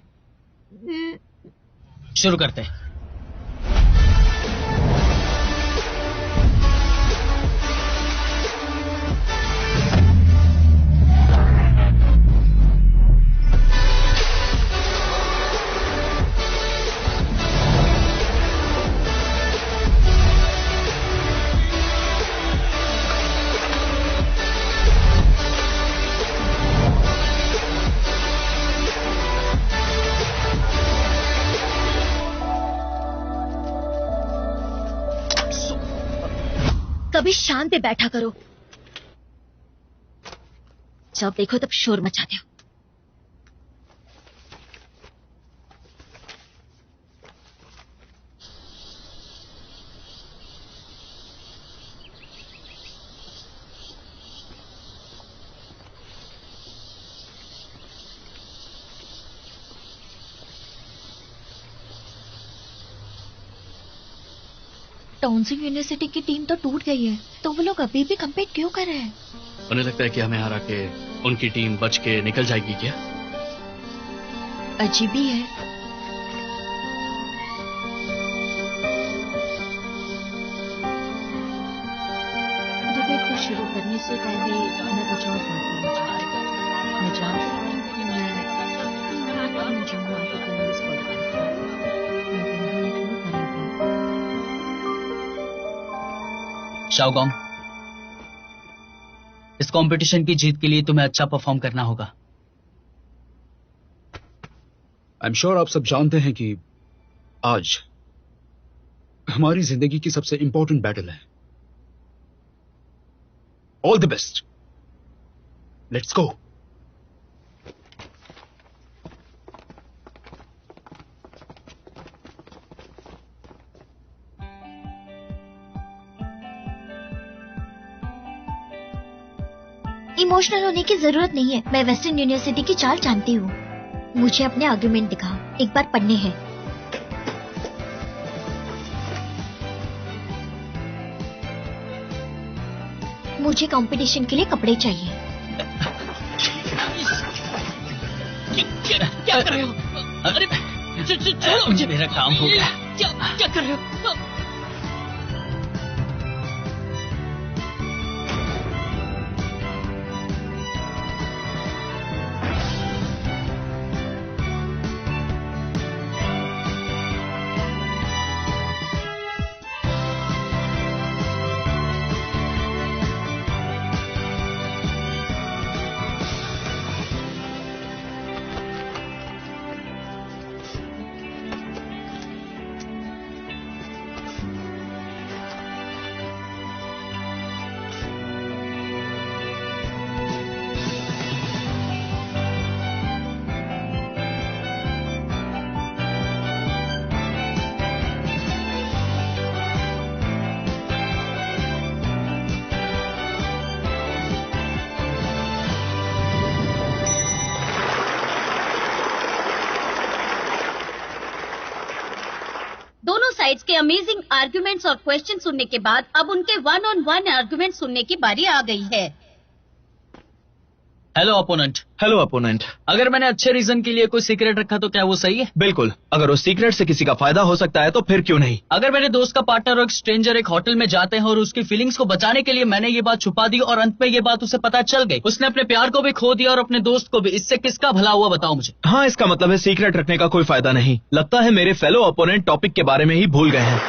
शुरू करते हैं। कभी शांत पे बैठा करो, जब देखो तब शोर मचाते हो। टॉन्सिंग यूनिवर्सिटी की टीम तो टूट गई है, तो वो लोग अभी भी कम्पीट क्यों कर रहे हैं? उन्हें लगता है कि हमें हरा के उनकी टीम बच के निकल जाएगी क्या? अजीब ही है। डिबेट को शुरू करने से पहले मैं कुछ और बात करना चाहती हूँ। मैं जानती हूँ कि मैं जो आपको कल इस पर शाओगोंग, इस कंपटीशन की जीत के लिए तुम्हें अच्छा परफॉर्म करना होगा। आई एम श्योर आप सब जानते हैं कि आज हमारी जिंदगी की सबसे इंपॉर्टेंट बैटल है। All the best, let's go. Emotional होने की जरूरत नहीं है। मैं वेस्टर्न यूनिवर्सिटी की चाल जानती हूँ। मुझे अपने आर्गुमेंट दिखाओ, एक बार पढ़ने हैं। मुझे कंपटीशन के लिए कपड़े चाहिए। क्या कर रहे हो? अरे मुझे मेरा काम हो गया। क्या कर रहे हो? साइड्स के अमेजिंग आर्गुमेंट्स और क्वेश्चन सुनने के बाद अब उनके 1-on-1 आर्गुमेंट सुनने की बारी आ गई है। Hello opponent. Hello opponent. अगर मैंने अच्छे रीजन के लिए कोई सीक्रेट रखा तो क्या वो सही है? बिल्कुल। अगर उस सीक्रेट से किसी का फायदा हो सकता है तो फिर क्यों नहीं। अगर मेरे दोस्त का पार्टनर और एक स्ट्रेंजर एक होटल में जाते हैं और उसकी फीलिंग्स को बचाने के लिए मैंने ये बात छुपा दी और अंत में ये बात उसे पता चल गई, उसने अपने प्यार को भी खो दिया और अपने दोस्त को भी, इससे किसका भला हुआ बताओ मुझे। हाँ, इसका मतलब है सीक्रेट रखने का कोई फायदा नहीं। लगता है मेरे फेलो अपोनेंट टॉपिक के बारे में ही भूल गए हैं।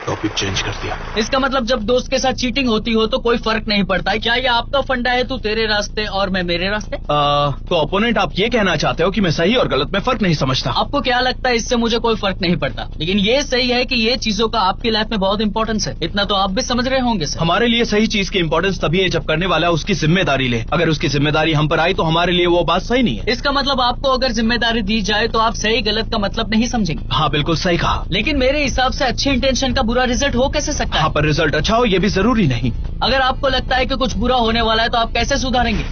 टॉपिक चेंज कर दिया। इसका मतलब जब दोस्त के साथ चीटिंग होती हो तो कोई फर्क नहीं पड़ता है। क्या ये आपका फंडा है, तू तेरे रास्ते और मैं मेरे रास्ते? तो अपोनेंट आप ये कहना चाहते हो कि मैं सही और गलत में फर्क नहीं समझता? आपको क्या लगता है इससे मुझे कोई फर्क नहीं पड़ता, लेकिन ये सही है कि ये चीजों का आपकी लाइफ में बहुत इंपॉर्टेंस है। इतना तो आप भी समझ रहे होंगे सर। हमारे लिए सही चीज की इंपॉर्टेंस तभी है जब करने वाला उसकी जिम्मेदारी ले। अगर उसकी जिम्मेदारी हम पर आई तो हमारे लिए वो बात सही नहीं है। इसका मतलब आपको अगर जिम्मेदारी दी जाए तो आप सही गलत का मतलब नहीं समझेंगे। हाँ बिल्कुल सही कहा। लेकिन मेरे हिसाब से अच्छी इंटेंशन का बुरा रिजल्ट हो कैसे सकता है? हाँ, पर रिजल्ट अच्छा हो ये भी जरूरी नहीं। अगर आपको लगता है कि कुछ बुरा होने वाला है तो आप कैसे सुधारेंगे?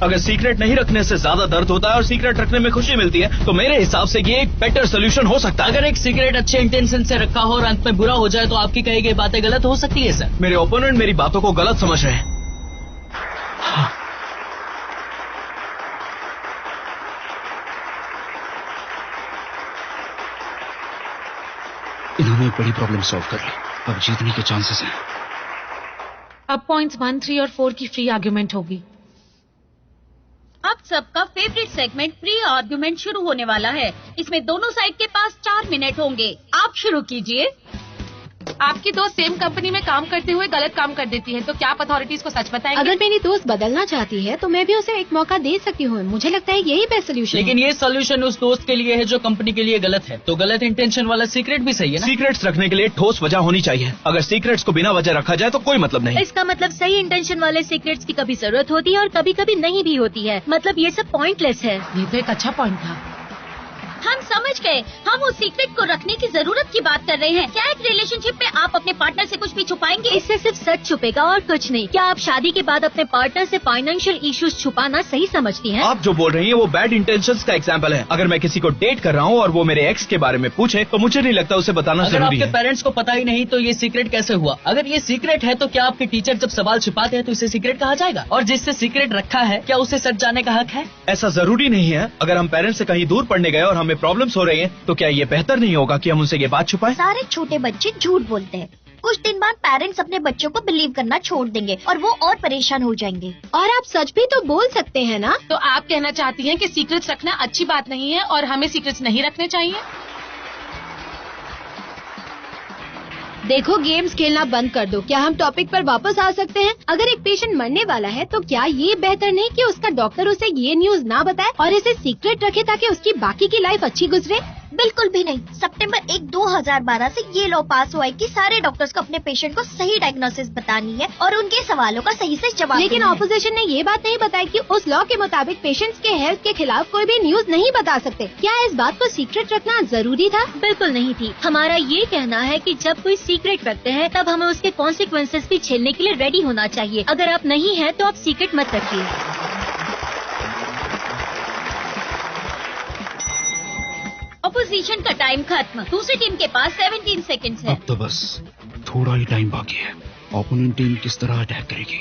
अगर सीक्रेट नहीं रखने से ज्यादा दर्द होता है और सीक्रेट रखने में खुशी मिलती है तो मेरे हिसाब से ये एक बेटर सोल्यूशन हो सकता है। अगर एक सीक्रेट अच्छे इंटेंशन से रखा हो और अंत में बुरा हो जाए तो आपकी कही गई बातें गलत हो सकती है सर। मेरे ओपोनेंट मेरी बातों को गलत समझ रहे हैं। इन्होंने एक बड़ी प्रॉब्लम सॉल्व कर ली। अब जीतने के चांसेस हैं। अब पॉइंट्स 1, 3 और 4 की फ्री आर्ग्यूमेंट होगी। अब सबका फेवरेट सेगमेंट प्री आर्गुमेंट शुरू होने वाला है। इसमें दोनों साइड के पास 4 मिनट होंगे। आप शुरू कीजिए। आपकी दोस्त सेम कंपनी में काम करते हुए गलत काम कर देती है तो क्या आप अथॉरिटीज को सच बताएंगे? अगर मेरी दोस्त बदलना चाहती है तो मैं भी उसे एक मौका दे सकती हूँ। मुझे लगता है यही बेस्ट सोल्यूशन। लेकिन ये सोल्यूशन उस दोस्त के लिए है जो कंपनी के लिए गलत है, तो गलत इंटेंशन वाला सीक्रेट भी सही है ना? सीक्रेट्स रखने के लिए ठोस वजह होनी चाहिए। अगर सीक्रेट्स को बिना वजह रखा जाए तो कोई मतलब नहीं। इसका मतलब सही इंटेंशन वाले सीक्रेट्स की कभी जरूरत होती है और कभी कभी नहीं भी होती है। मतलब ये सब पॉइंटलेस है। ये तो एक अच्छा पॉइंट था। हम समझ गए। हम उस सीक्रेट को रखने की जरूरत की बात कर रहे हैं। क्या एक रिलेशनशिप में आप अपने पार्टनर से कुछ भी छुपाएंगे? इससे सिर्फ सच छुपेगा और कुछ नहीं। क्या आप शादी के बाद अपने पार्टनर से फाइनेंशियल इश्यूज छुपाना सही समझती हैं? आप जो बोल रही हैं वो बैड इंटेंशंस का एग्जांपल है। अगर मैं किसी को डेट कर रहा हूँ और वो मेरे एक्स के बारे में पूछे तो मुझे नहीं लगता उसे बताना अगर जरूरी आपके है। पेरेंट्स को पता ही नहीं तो ये सीक्रेट कैसे हुआ? अगर ये सीक्रेट है तो क्या आपके टीचर जब सवाल छिपाते हैं तो इसे सीक्रेट कहा जाएगा? और जिससे सीक्रेट रखा है क्या उसे सच जाने का हक है? ऐसा जरूरी नहीं है। अगर हम पेरेंट्स से कहीं दूर पढ़ने गए और हमें प्रॉब्लम्स हो रही हैं तो क्या ये बेहतर नहीं होगा कि हम उनसे ये बात छुपाएं? सारे छोटे बच्चे झूठ बोलते हैं। कुछ दिन बाद पेरेंट्स अपने बच्चों को बिलीव करना छोड़ देंगे और वो और परेशान हो जाएंगे। और आप सच भी तो बोल सकते हैं ना? तो आप कहना चाहती हैं कि सीक्रेट्स रखना अच्छी बात नहीं है और हमें सीक्रेट्स नहीं रखने चाहिए? देखो, गेम्स खेलना बंद कर दो। क्या हम टॉपिक पर वापस आ सकते हैं? अगर एक पेशेंट मरने वाला है तो क्या ये बेहतर नहीं कि उसका डॉक्टर उसे ये न्यूज ना बताए और इसे सीक्रेट रखे ताकि उसकी बाकी की लाइफ अच्छी गुजरे? बिल्कुल भी नहीं। सितंबर 1, 2012 से ये लॉ पास हुआ है कि सारे डॉक्टर्स को अपने पेशेंट को सही डायग्नोसिस बतानी है और उनके सवालों का सही से जवाब। लेकिन ऑपोजिशन ने ये बात नहीं बताई कि उस लॉ के मुताबिक पेशेंट्स के हेल्थ के खिलाफ कोई भी न्यूज नहीं बता सकते। क्या इस बात को सीक्रेट रखना जरूरी था? बिल्कुल नहीं थी। हमारा ये कहना है कि जब कोई सीक्रेट रखते हैं तब हमें उसके कॉन्सिक्वेंसेस भी झेलने के लिए रेडी होना चाहिए। अगर आप नहीं हैं तो आप सीक्रेट मत रखिए। अपोजिशन का टाइम खत्म। दूसरी टीम के पास 17 सेकंड्स है। अब तो बस थोड़ा ही टाइम बाकी है। ओपोनेंट टीम किस तरह अटैक करेगी?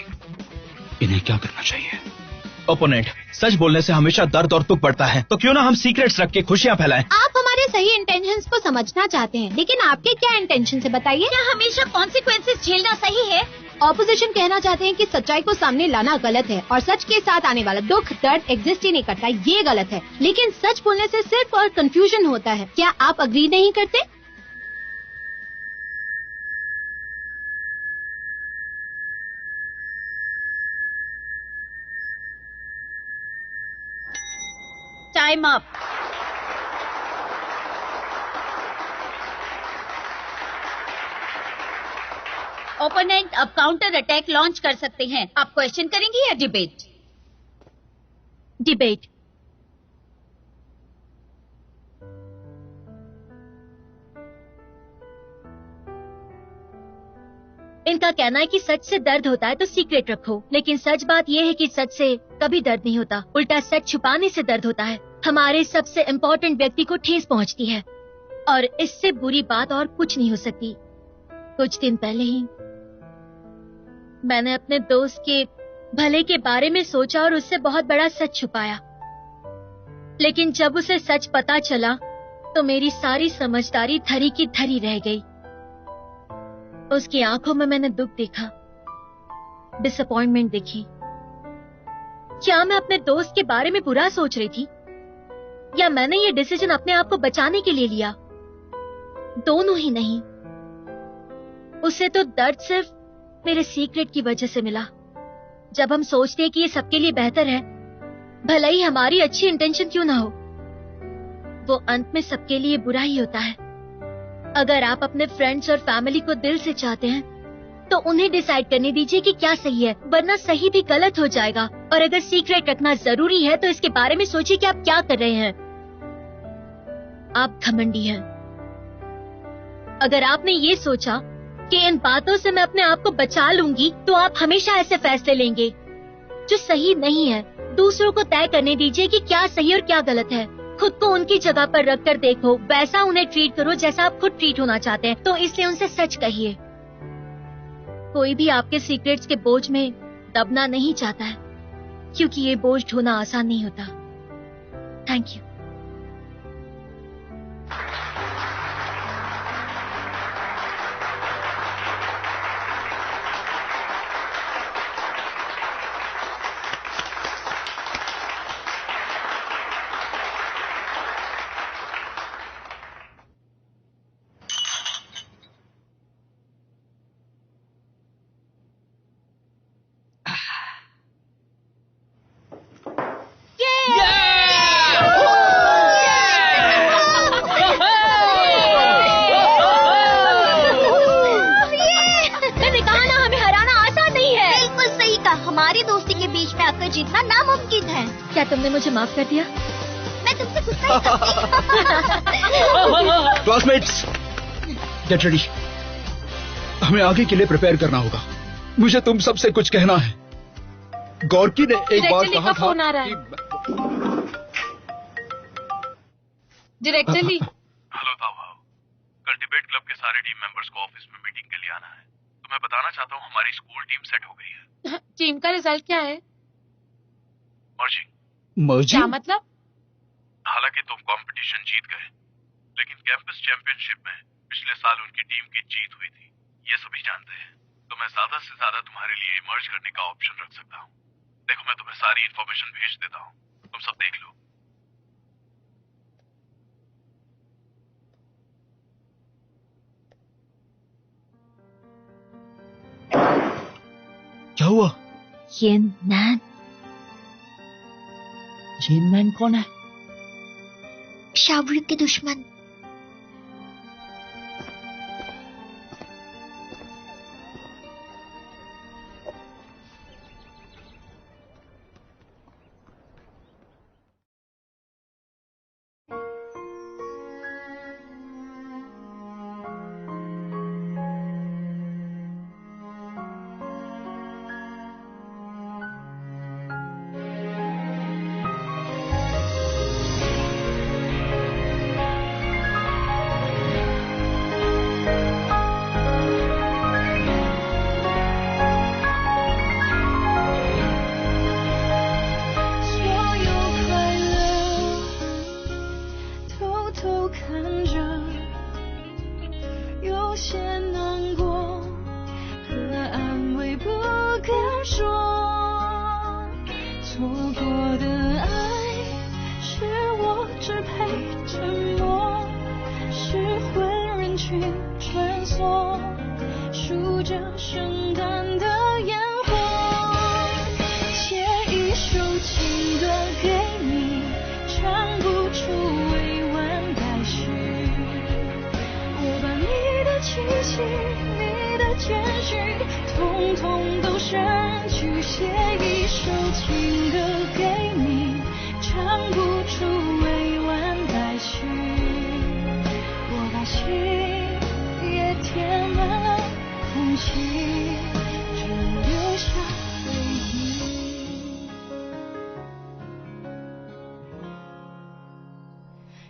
इन्हें क्या करना चाहिए? ओपोनेंट, सच बोलने से हमेशा दर्द और दुख बढ़ता है, तो क्यों ना हम सीक्रेट्स रख के खुशियाँ फैलाएं? आप हमारे सही इंटेंशंस को समझना चाहते हैं, लेकिन आपके क्या इंटेंशन है बताइए? क्या हमेशा कॉन्सिक्वेंसेस झेलना सही है? ऑपोजिशन कहना चाहते हैं कि सच्चाई को सामने लाना गलत है और सच के साथ आने वाला दुख दर्द एग्जिस्ट ही नहीं करता, ये गलत है। लेकिन सच बोलने से सिर्फ और कंफ्यूजन होता है। क्या आप अग्री नहीं करते? Time up. ओपोनेंट अब काउंटर अटैक लॉन्च कर सकते हैं। आप क्वेश्चन करेंगे या डिबेट? डिबेट। इनका कहना है कि सच से दर्द होता है तो सीक्रेट रखो, लेकिन सच बात यह है कि सच से कभी दर्द नहीं होता। उल्टा सच छुपाने से दर्द होता है। हमारे सबसे इम्पोर्टेंट व्यक्ति को ठेस पहुंचती है। और इससे बुरी बात और कुछ नहीं हो सकती। कुछ दिन पहले ही मैंने अपने दोस्त के भले के बारे में सोचा और उससे बहुत बड़ा सच छुपाया, लेकिन जब उसे सच पता चला तो मेरी सारी समझदारी धरी की धरी रह गई। उसकी आंखों में मैंने दुख देखा, डिसअपॉइंटमेंट देखी। क्या मैं अपने दोस्त के बारे में बुरा सोच रही थी, या मैंने ये डिसीजन अपने आप को बचाने के लिए लिया? दोनों ही नहीं। उसे तो दर्द सिर्फ मेरे सीक्रेट की वजह से मिला। जब हम सोचते हैं कि ये सबके लिए बेहतर है, भले ही हमारी अच्छी इंटेंशन क्यों ना हो, वो अंत में सबके लिए बुरा ही होता है। अगर आप अपने फ्रेंड्स और फैमिली को दिल से चाहते हैं तो उन्हें डिसाइड करने दीजिए कि क्या सही है, वरना सही भी गलत हो जाएगा। और अगर सीक्रेट रखना जरूरी है तो इसके बारे में सोचिए कि आप क्या कर रहे हैं। आप घमंडी हैं। अगर आपने ये सोचा कि इन बातों से मैं अपने आप को बचा लूंगी, तो आप हमेशा ऐसे फैसले लेंगे जो सही नहीं है। दूसरों को तय करने दीजिए कि क्या सही और क्या गलत है। खुद को उनकी जगह पर रखकर देखो, वैसा उन्हें ट्रीट करो जैसा आप खुद ट्रीट होना चाहते हैं। तो इसलिए उनसे सच कहिए। कोई भी आपके सीक्रेट्स के बोझ में दबना नहीं चाहता है, क्योंकि ये बोझ ढोना आसान नहीं होता। Thank you. जीतना नामुमकिन है। क्या तुमने मुझे माफ कर दिया? मैं तुमसे गुस्सा ही करती। Classmates, get ready. हमें आगे के लिए प्रिपेयर करना होगा। मुझे तुम सबसे कुछ कहना है। गौरकी ने एक बार कहा था कि... डायरेक्टर ली। हेलो ताऊ, कल डिबेट क्लब के सारे टीम मेंबर्स को ऑफिस में मीटिंग के लिए आना है। तो मैं बताना चाहता हूँ हमारी स्कूल टीम सेट हो गई है। टीम का रिजल्ट क्या है? मर्जिंग? क्या मतलब? हालांकि तुम कंपटीशन जीत गए, लेकिन कैंपस चैंपियनशिप में पिछले साल उनकी टीम की जीत हुई थी, ये सभी जानते हैं। तो मैं ज्यादा से ज्यादा तुम्हारे लिए मर्ज करने का ऑप्शन रख सकता हूँ। देखो, मैं तुम्हें सारी इंफॉर्मेशन भेज देता हूँ, तुम सब देख लो। क्या हुआ? ये नैन। ये नैन कौन है? शाहरुख के दुश्मन।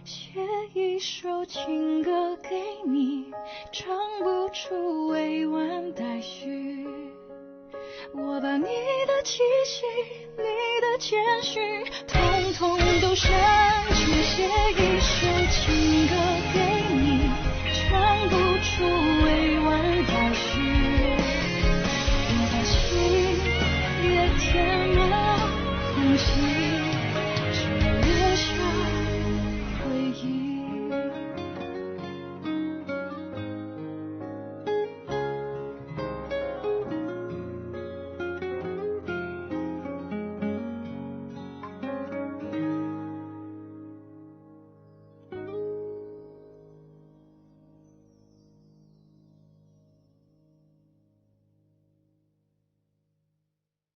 写一一首情歌给你，唱不出委婉待续。我把你的气息，你的谦虚，统统都删去，写一首情歌给